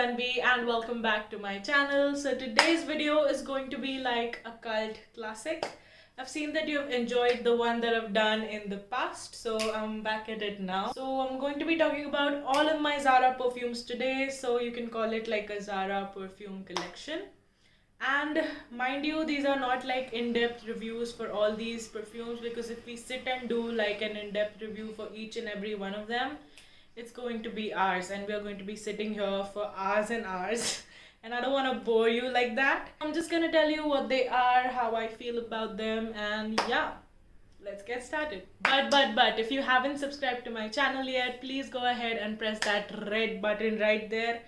Anvi and welcome back to my channel. So today's video is going to be like a cult classic. I've seen that you've enjoyed the one that I've done in the past, so I'm back at it now. So I'm going to be talking about all of my Zara perfumes today, so you can call it like a Zara perfume collection. And mind you, these are not like in-depth reviews for all these perfumes, because if we sit and do like an in-depth review for each and every one of them, it's going to be hours and we're going to be sitting here for hours and hours and I don't want to bore you like that. I'm just gonna tell you what they are, how I feel about them, and yeah, let's get started. But if you haven't subscribed to my channel yet, please go ahead and press that red button right there.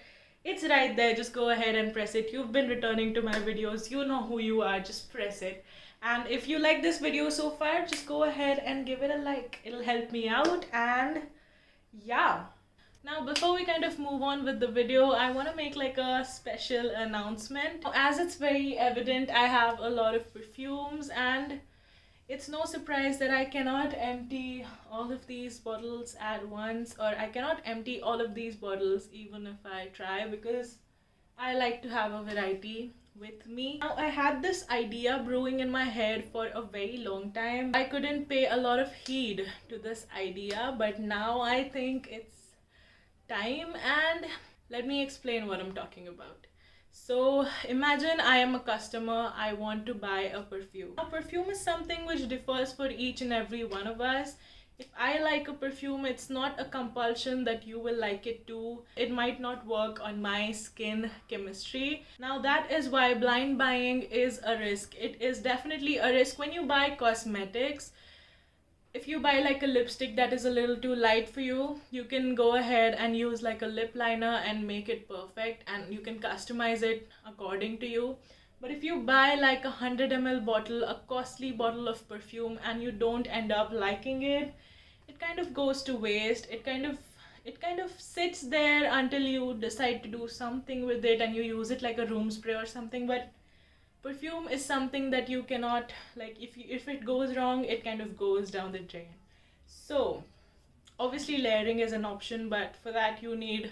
It's right there, just go ahead and press it. You've been returning to my videos, you know who you are, just press it. And if you like this video so far, just go ahead and give it a like. It'll help me out. And yeah, now before we kind of move on with the video, I want to make like a special announcement. As it's very evident, I have a lot of perfumes and it's no surprise that I cannot empty all of these bottles at once, or I cannot empty all of these bottles even if I try, because I like to have a variety with me. Now, I had this idea brewing in my head for a very long time. I couldn't pay a lot of heed to this idea, but now I think it's time, and let me explain what I'm talking about. So imagine I am a customer, I want to buy a perfume. A perfume is something which differs for each and every one of us. If I like a perfume, it's not a compulsion that you will like it too. It might not work on my skin chemistry. Now that is why blind buying is a risk. It is definitely a risk when you buy cosmetics. If you buy like a lipstick that is a little too light for you, you can go ahead and use like a lip liner and make it perfect, and you can customize it according to you. But if you buy like a 100 ml bottle, a costly bottle of perfume, and you don't end up liking it, it kind of goes to waste. It kind of sits there until you decide to do something with it and you use it like a room spray or something. But perfume is something that you cannot, like, if it goes wrong, it kind of goes down the drain. So obviously layering is an option, but for that you need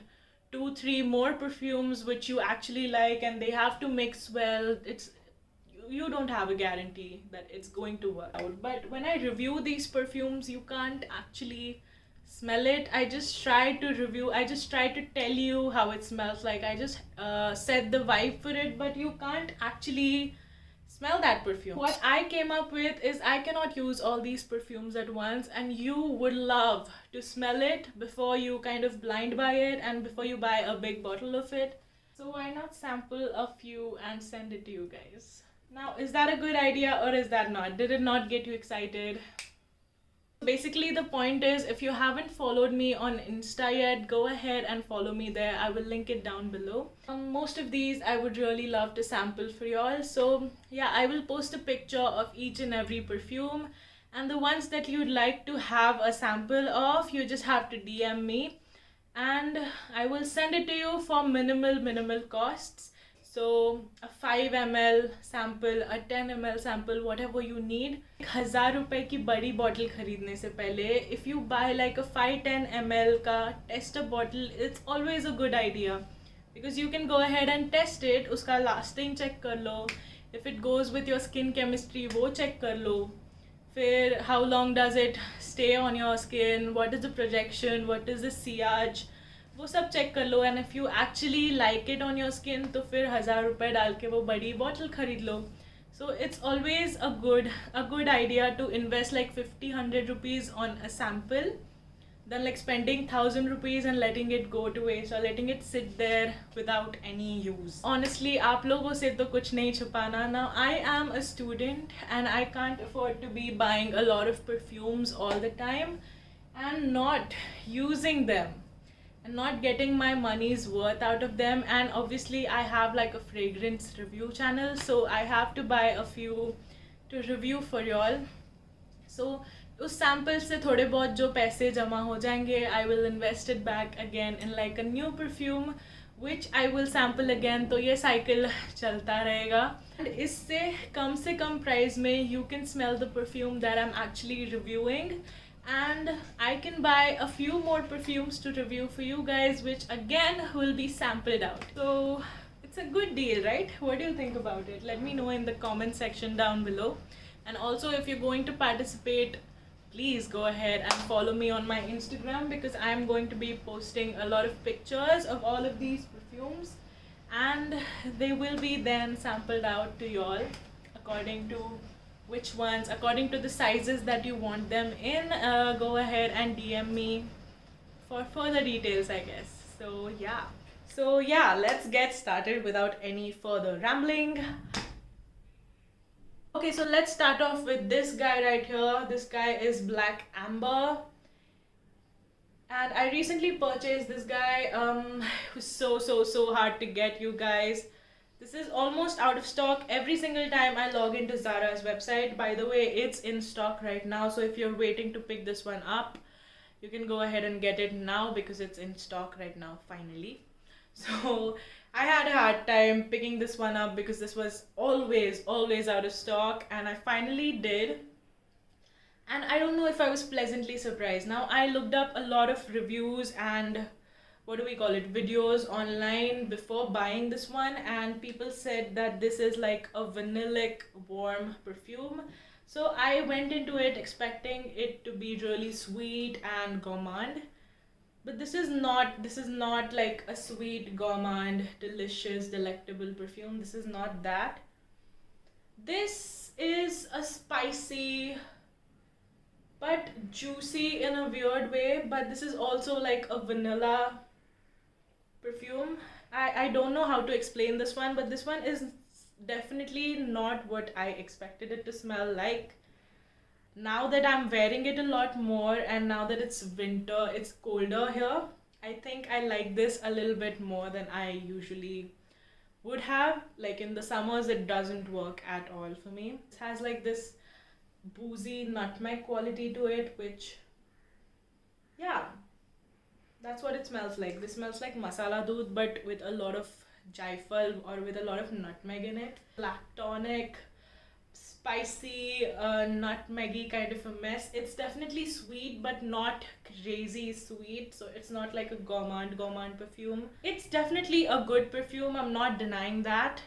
2-3 more perfumes which you actually like, and they have to mix well. You don't have a guarantee that it's going to work out. But when I review these perfumes, you can't actually smell it. I just try to tell you how it smells like. I just set the vibe for it, but you can't actually smell that perfume. What I came up with is I cannot use all these perfumes at once, and you would love to smell it before you kind of blind buy it and before you buy a big bottle of it. So why not sample a few and send it to you guys? Now, is that a good idea or is that not? Did it not get you excited? Basically, the point is, if you haven't followed me on Insta yet, go ahead and follow me there. I will link it down below. Most of these I would really love to sample for y'all. So yeah, I will post a picture of each and every perfume, and the ones that you'd like to have a sample of, you just have to DM me and I will send it to you for minimal costs. So a 5 ml sample, a 10 ml sample, whatever you need. 1000 रुपए की बड़ी bottle खरीदने से पहले, if you buy like a 5-10 ml का tester bottle, it's always a good idea, because you can go ahead and test it. उसका lasting check कर लो, if it goes with your skin chemistry वो check कर लो, फिर how long does it stay on your skin, what is the projection, what is the sillage, वो सब check कर लो. And if you actually like it on your skin, तो फिर 1000 रुपये डाल के वो बड़ी बॉटल खरीद लो. So it's always a good idea to invest like 50-100 rupees on a sample than like spending 1000 rupees and letting it go to waste or letting it sit there without any use. Honestly, आप लोगों से तो कुछ नहीं छुपाना. Now, I am a student and I can't afford to be buying a lot of perfumes all the time and not using them and not getting my money's worth out of them. And obviously I have like a fragrance review channel, so I have to buy a few to review for y'all. So उस sample से थोड़े बहुत जो पैसे जमा हो जाएंगे, I will invest it back again in like a new perfume which I will sample again. तो ये cycle चलता रहेगा. And इससे कम price में you can smell the perfume that I'm actually reviewing, and I can buy a few more perfumes to review for you guys, which again will be sampled out. So it's a good deal, right? What do you think about it? Let me know in the comment section down below. And also, if you're going to participate, please go ahead and follow me on my Instagram, because I'm going to be posting a lot of pictures of all of these perfumes, and they will be then sampled out to y'all according to which ones, according to the sizes that you want them in. Go ahead and DM me for further details, I guess. So yeah, let's get started without any further rambling. Okay, so let's start off with this guy right here. This guy is Black Amber, and I recently purchased this guy. It was so hard to get, you guys. This is almost out of stock every single time I log into Zara's website. By the way, it's in stock right now, so if you're waiting to pick this one up, you can go ahead and get it now because it's in stock right now, finally. So I had a hard time picking this one up because this was always out of stock, and I finally did. And I don't know if I was pleasantly surprised. Now, I looked up a lot of reviews and videos online before buying this one, and people said that this is like a vanillic warm perfume. So I went into it expecting it to be really sweet and gourmand, but this is not like a sweet, gourmand, delicious, delectable perfume. This is not that. This is a spicy but juicy in a weird way, but this is also like a vanilla perfume. I don't know how to explain this one, but this one is definitely not what I expected it to smell like. Now that I'm wearing it a lot more, and now that it's winter, it's colder here, I think I like this a little bit more than I usually would have. Like in the summers, it doesn't work at all for me. It has like this boozy nutmeg quality to it, which, yeah, that's what it smells like. This smells like masala doodh, but with a lot of jaifal or with a lot of nutmeg in it. Lactonic, spicy, nutmeggy kind of a mess. It's definitely sweet, but not crazy sweet. So it's not like a gourmand perfume. It's definitely a good perfume. I'm not denying that.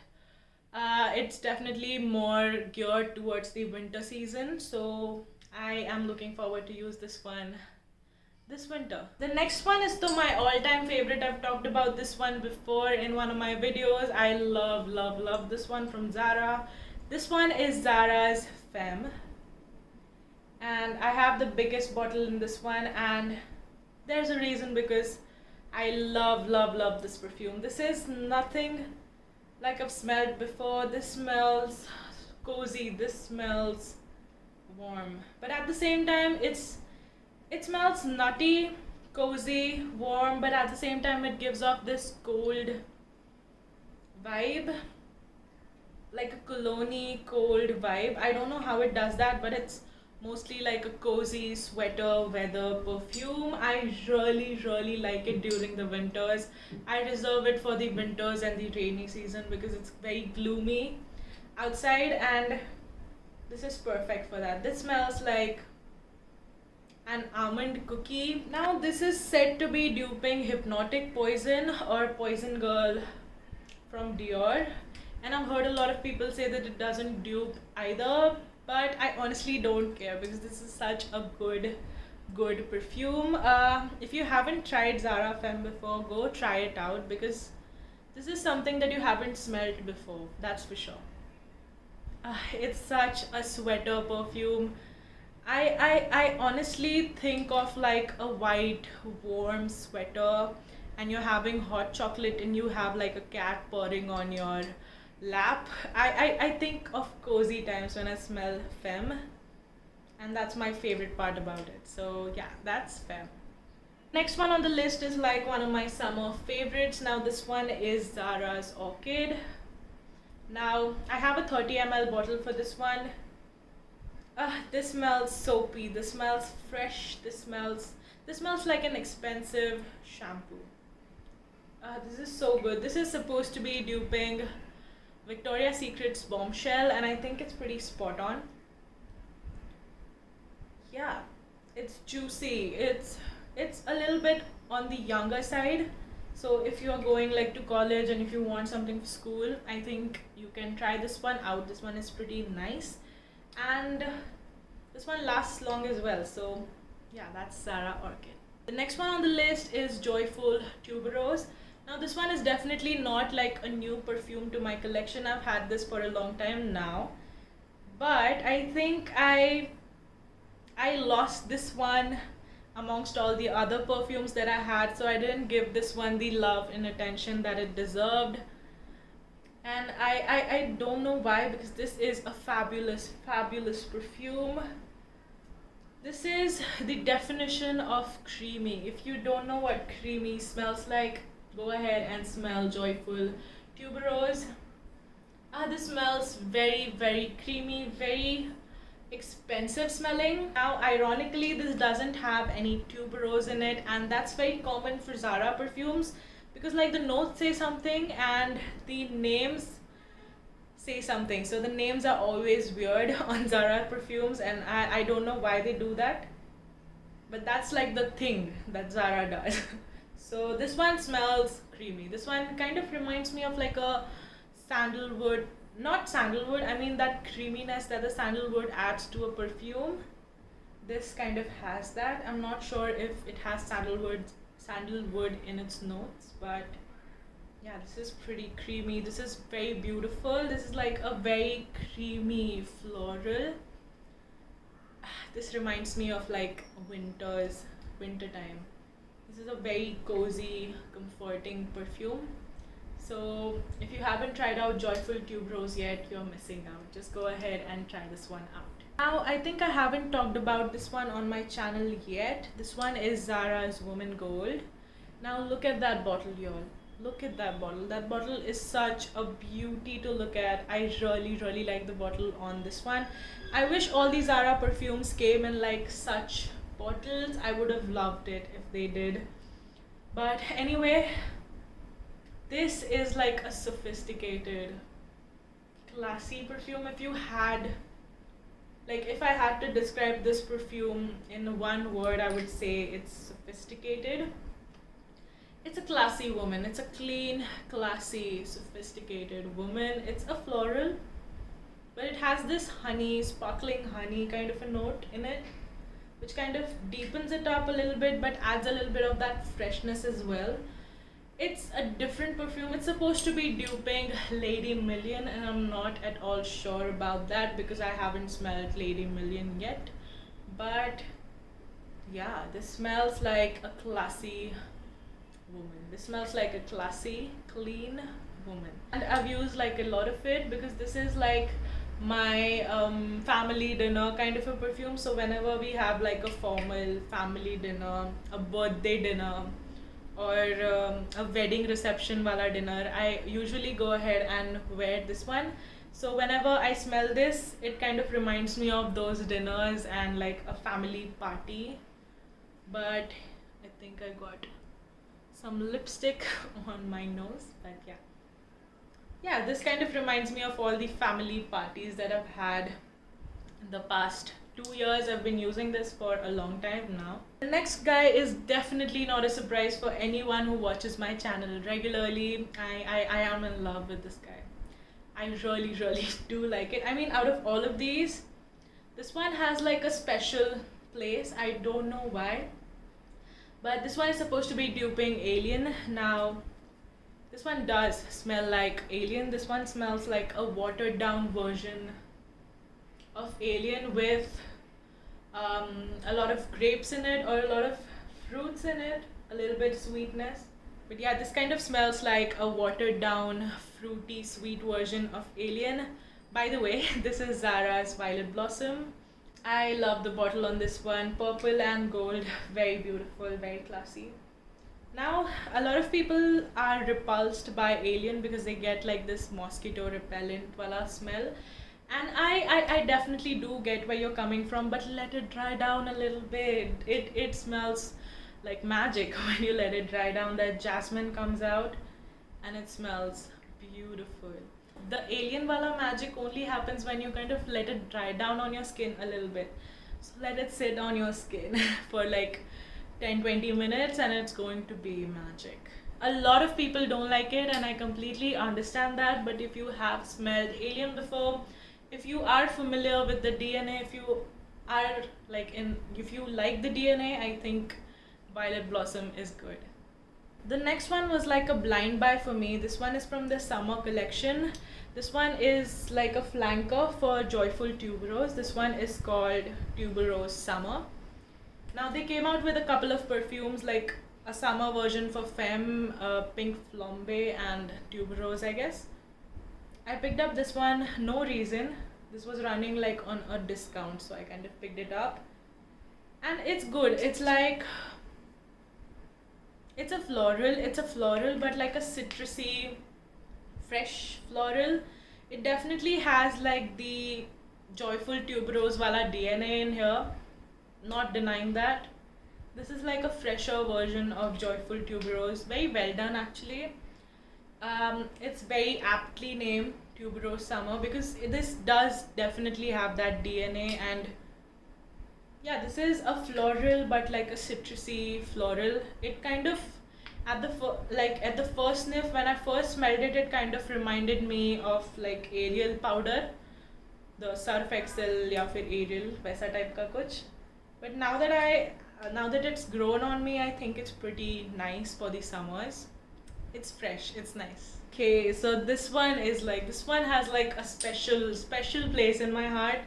It's definitely more geared towards the winter season. So I am looking forward to use this one this winter. The next one is my all-time favorite. I've talked about this one before in one of my videos. I love this one from Zara. This one is Zara's Femme, and I have the biggest bottle in this one, and there's a reason, because I love this perfume. This is nothing like I've smelled before. This smells cozy, this smells warm, but at the same time it smells nutty, cozy, warm, but at the same time it gives off this cold vibe, like a cologne-y cold vibe. I don't know how it does that, but it's mostly like a cozy sweater weather perfume. I really like it during the winters. I reserve it for the winters and the rainy season because it's very gloomy outside, and this is perfect for that. This smells like an almond cookie. Now this is said to be duping Hypnotic Poison or Poison Girl from Dior, and I've heard a lot of people say that it doesn't dupe either, but I honestly don't care because this is such a good perfume. If you haven't tried Zara Femme before, go try it out, because this is something that you haven't smelled before, that's for sure. It's such a sweater perfume. I honestly think of like a white warm sweater, and you're having hot chocolate and you have like a cat purring on your lap. I think of cozy times when I smell Femme, and that's my favorite part about it. So yeah, that's Femme. Next one on the list is like one of my summer favorites. Now this one is Zara's Orchid. Now I have a 30 ml bottle for this one. This smells soapy, this smells fresh, this smells like an expensive shampoo. This is so good. This is supposed to be duping Victoria's Secret's Bombshell, and I think it's pretty spot on. Yeah, It's juicy. It's a little bit on the younger side. So if you are going like to college and if you want something for school, I think you can try this one out. This one is pretty nice, and this one lasts long as well. So yeah, that's Zara Orchid. The next one on the list is Joyful Tuberose. Now this one is definitely not like a new perfume to my collection. I've had this for a long time now, but I think I lost this one amongst all the other perfumes that I had, so I didn't give this one the love and attention that it deserved. And I don't know why, because this is a fabulous perfume. This is the definition of creamy. If you don't know what creamy smells like, go ahead and smell Joyful Tuberose. This smells very creamy, very expensive smelling. Now ironically, this doesn't have any tuberose in it, and that's very common for Zara perfumes, because like the notes say something and the names say something. So the names are always weird on Zara perfumes, and I don't know why they do that, but that's like the thing that Zara does. So this one smells creamy. This one kind of reminds me of like a sandalwood, not sandalwood, I mean that creaminess that the sandalwood adds to a perfume. This kind of has that. I'm not sure if it has sandalwood in its notes, but yeah, this is pretty creamy. This is very beautiful. This is like a very creamy floral. This reminds me of like wintertime. This is a very cozy, comforting perfume. So if you haven't tried out Joyful Tuberose yet, you're missing out. Just go ahead and try this one out. Now, I think I haven't talked about this one on my channel yet. This one is Zara's Woman Gold. Now look at that bottle, y'all. Look at that bottle. That bottle is such a beauty to look at. I really like the bottle on this one. I wish all these Zara perfumes came in like such bottles. I would have loved it if they did. But anyway, this is like a sophisticated, classy perfume. If I had to describe this perfume in one word, I would say it's sophisticated. It's a classy woman. It's a clean, classy, sophisticated woman. It's a floral, but it has this honey, sparkling honey kind of a note in it, which kind of deepens it up a little bit, but adds a little bit of that freshness as well. It's a different perfume. It's supposed to be duping Lady Million, and I'm not at all sure about that because I haven't smelled Lady Million yet. But yeah, this smells like a classy woman. This smells like a classy, clean woman. And I've used like a lot of it because this is like my family dinner kind of a perfume. So whenever we have like a formal family dinner, a birthday dinner, or a wedding reception wala dinner, I usually go ahead and wear this one. So whenever I smell this, it kind of reminds me of those dinners and like a family party. But I think I got some lipstick on my nose, but yeah, this kind of reminds me of all the family parties that I've had in the past 2 years. I've been using this for a long time now. The next guy is definitely not a surprise for anyone who watches my channel regularly. I am in love with this guy. I really do like it. I mean, out of all of these, this one has like a special place. I don't know why, but this one is supposed to be duping Alien. Now this one does smell like Alien. This one smells like a watered down version of Alien with a lot of grapes in it, or a lot of fruits in it, a little bit sweetness. But yeah, this kind of smells like a watered down, fruity, sweet version of Alien. By the way, this is Zara's Violet Blossom. I love the bottle on this one. Purple and gold, very beautiful, very classy. Now, a lot of people are repulsed by Alien because they get like this mosquito repellent wala smell. And I definitely do get where you're coming from, but let it dry down a little bit. It smells like magic when you let it dry down. That jasmine comes out and it smells beautiful. The Alien wala magic only happens when you kind of let it dry down on your skin a little bit. So let it sit on your skin for like 10-20 minutes and it's going to be magic. A lot of people don't like it and I completely understand that, but if you have smelled Alien before, if you are familiar with the DNA, if you like the DNA, I think Violet Blossom is good. The next one was like a blind buy for me. This one is from the summer collection. This one is like a flanker for Joyful Tuberose. This one is called Tuberose Summer. Now they came out with a couple of perfumes, like a summer version for Femme, Pink Flambe and Tuberose, I guess. I picked up this one, no reason. This was running like on a discount, so I kind of picked it up. And it's good. It's like, it's a floral, but like a citrusy, fresh floral. It definitely has like the Joyful Tuberose wala DNA in here. Not denying that. This is like a fresher version of Joyful Tuberose. Very well done actually. It's very aptly named Tuberose Summer because this does definitely have that DNA, and yeah, this is a floral but like a citrusy floral. It kind of at the first sniff, when I first smelled it, it kind of reminded me of like Ariel powder, the Surf Excel या फिर Ariel वैसा type का कुछ. But now that it's grown on me, I think it's pretty nice for the summers. It's fresh, it's nice. Okay, so this one has like a special place in my heart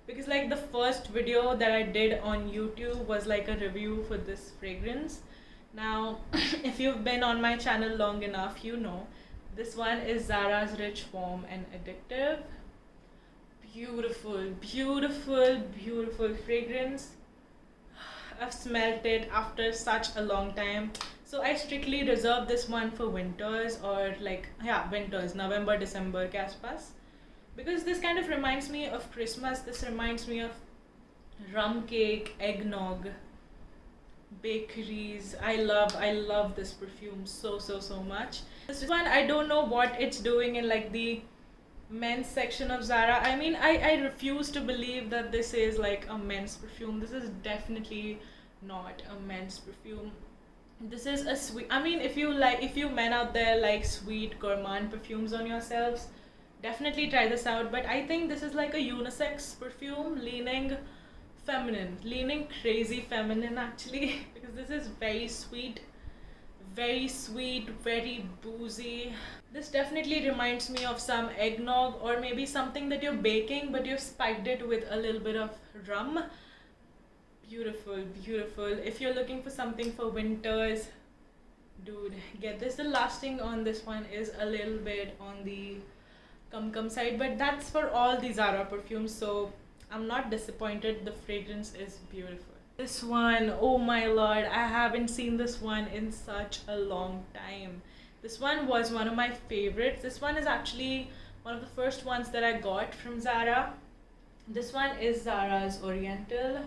because like the first video that I did on YouTube was like a review for this fragrance. Now, if you've been on my channel long enough, you know this one is Zara's Rich, Warm and Addictive. Beautiful fragrance. I've smelled it after such a long time, so I strictly reserve this one for winters, or winters, November, December के आसपास, because this kind of reminds me of Christmas. This reminds me of rum cake, eggnog, bakeries. I love this perfume so much. This one, I don't know what it's doing in like the men's section of Zara. I mean, I refuse to believe that this is like a men's perfume. This is definitely not a men's perfume. This is a sweet, I mean, if you men out there like sweet gourmand perfumes on yourselves, definitely try this out. But I think this is like a unisex perfume, leaning feminine, leaning crazy feminine actually, because this is very sweet, very boozy. This definitely reminds me of some eggnog, or maybe something that you're baking but you've spiked it with a little bit of rum. Beautiful. If you're looking for something for winters, dude, get this. The lasting on this one is a little bit on the cum side, but that's for all the Zara perfumes, so I'm not disappointed. The fragrance is beautiful. This one, oh my lord, I haven't seen this one in such a long time. This one was one of my favorites. This one is actually one of the first ones that I got from Zara. This one is Zara's Oriental.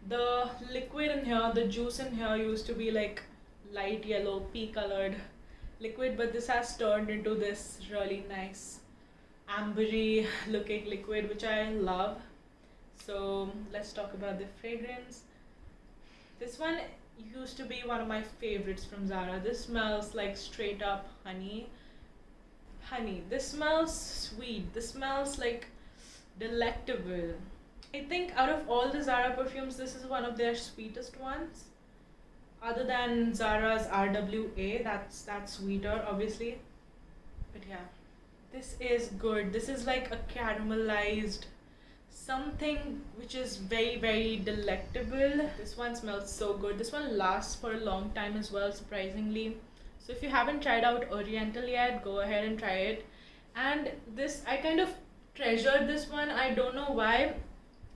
The liquid in here, the juice in here used to be like light yellow, pea colored liquid, but this has turned into this really nice ambery looking liquid, which I love. So let's talk about the fragrance. This one used to be one of my favorites from Zara. This smells like straight up honey. This smells sweet. This smells like delectable. I think out of all the Zara perfumes, this is one of their sweetest ones. Other than Zara's RWA, that's sweeter obviously. But yeah, this is good. This is like a caramelized something which is very delectable. This one smells so good. This one lasts for a long time as well, surprisingly. So if you haven't tried out Oriental yet, go ahead and try it. And this, I kind of treasured this one, I don't know why.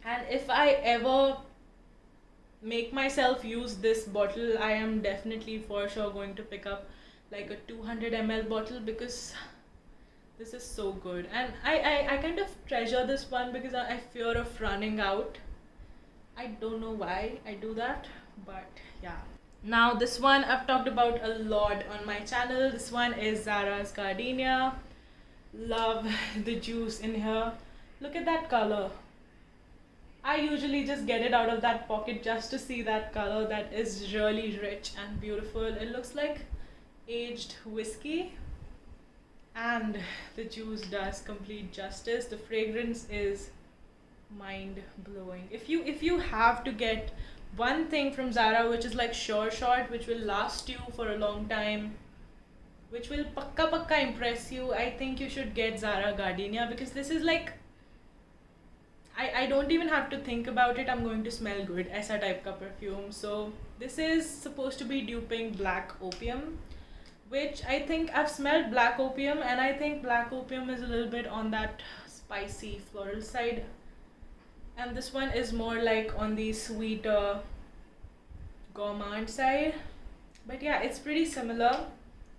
And if I ever make myself use this bottle, I am definitely for sure going to pick up like a 200 ml bottle, because this is so good. And I kind of treasure this one because I fear of running out. I don't know why I do that, but yeah. Now this one I've talked about a lot on my channel. This one is Zara's Gardenia. Love the juice in here. Look at that color. I usually just get it out of that pocket just to see that color that is really rich and beautiful. It looks like aged whiskey, and the juice does complete justice. The fragrance is mind blowing. If you have to get one thing from Zara which is like sure shot, which will last you for a long time, which will pakka impress you, I think you should get Zara Gardenia, because this is like, I don't even have to think about it. I'm going to smell good. Aisa type ka perfume. So this is supposed to be duping Black Opium, which I think I've smelled Black Opium, and I think Black Opium is a little bit on that spicy floral side, and this one is more like on the sweeter gourmand side. But yeah, it's pretty similar.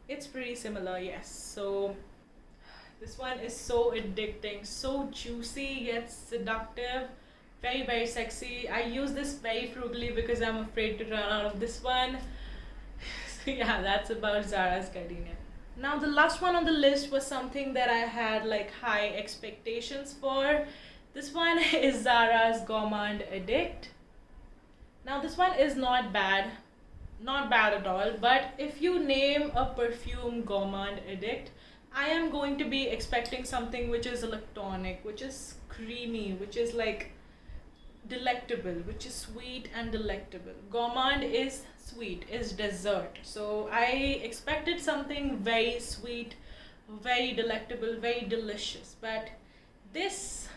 It's pretty similar, yes. So this one is so addicting, so juicy yet seductive, very very sexy. I use this very frugally because I'm afraid to run out of this one. So yeah, that's about Zara's Gardenia. Now the last one on the list was something that I had like high expectations for. This one is Zara's Gourmand Addict. Now this one is not bad at all, but if you name a perfume Gourmand Addict, I am going to be expecting something which is electronic, which is creamy, which is like delectable, which is sweet and delectable. Gourmand is sweet, is dessert. So I expected something very sweet, very delectable, very delicious. But this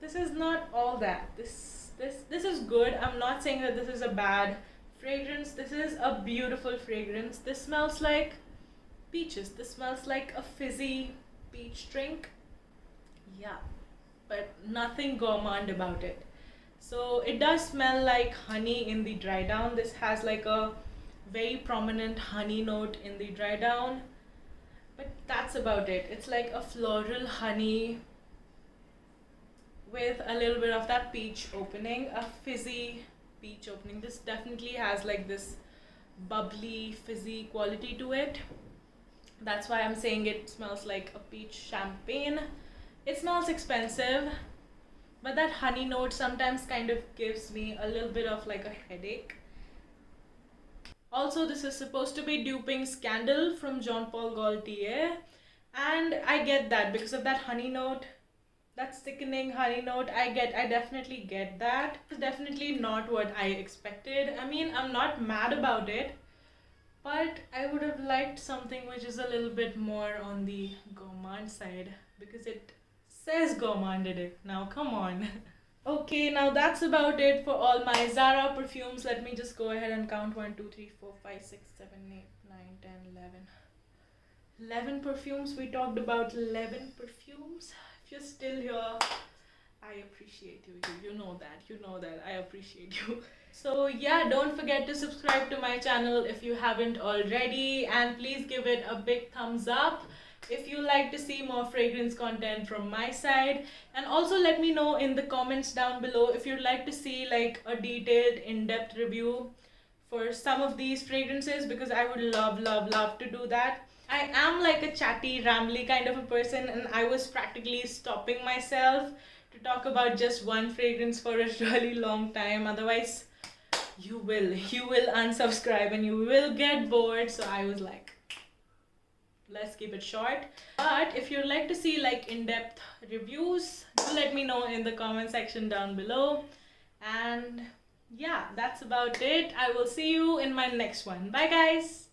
is not all that. This is good. I'm not saying that this is a bad fragrance. This is a beautiful fragrance. This smells like peaches. This smells like a fizzy peach drink. Yeah, but nothing gourmand about it. So it does smell like honey in the dry down. This has like a very prominent honey note in the dry down, but that's about it. It's like a floral honey with a little bit of that peach opening, a fizzy peach opening. This definitely has like this bubbly fizzy quality to it. That's why I'm saying it smells like a peach champagne. It smells expensive, but that honey note sometimes kind of gives me a little bit of like a headache. Also, this is supposed to be duping Scandal from Jean Paul Gaultier, and I get that because of that honey note, that sickening honey note. I definitely get that. It's definitely not what I expected. I mean, I'm not mad about it, but I would have liked something which is a little bit more on the gourmand side, because it says Gourmand Addict. Now come on. Okay, now that's about it for all my Zara perfumes. Let me just go ahead and count 1, 2, 3, 4, 5, 6, 7, 8, 9, 10, 11 perfumes. We talked about 11 perfumes. If you're still here, I appreciate you. You know that. I appreciate you. So yeah, don't forget to subscribe to my channel if you haven't already, and please give it a big thumbs up if you like to see more fragrance content from my side. And also let me know in the comments down below if you'd like to see like a detailed in-depth review for some of these fragrances, because I would love to do that. I am like a chatty, rambly kind of a person, and I was practically stopping myself to talk about just one fragrance for a really long time. Otherwise, you will unsubscribe and you will get bored. So I was like, let's keep it short. But if you'd like to see like in-depth reviews, do let me know in the comment section down below. And yeah, that's about it. I will see you in my next one. Bye guys.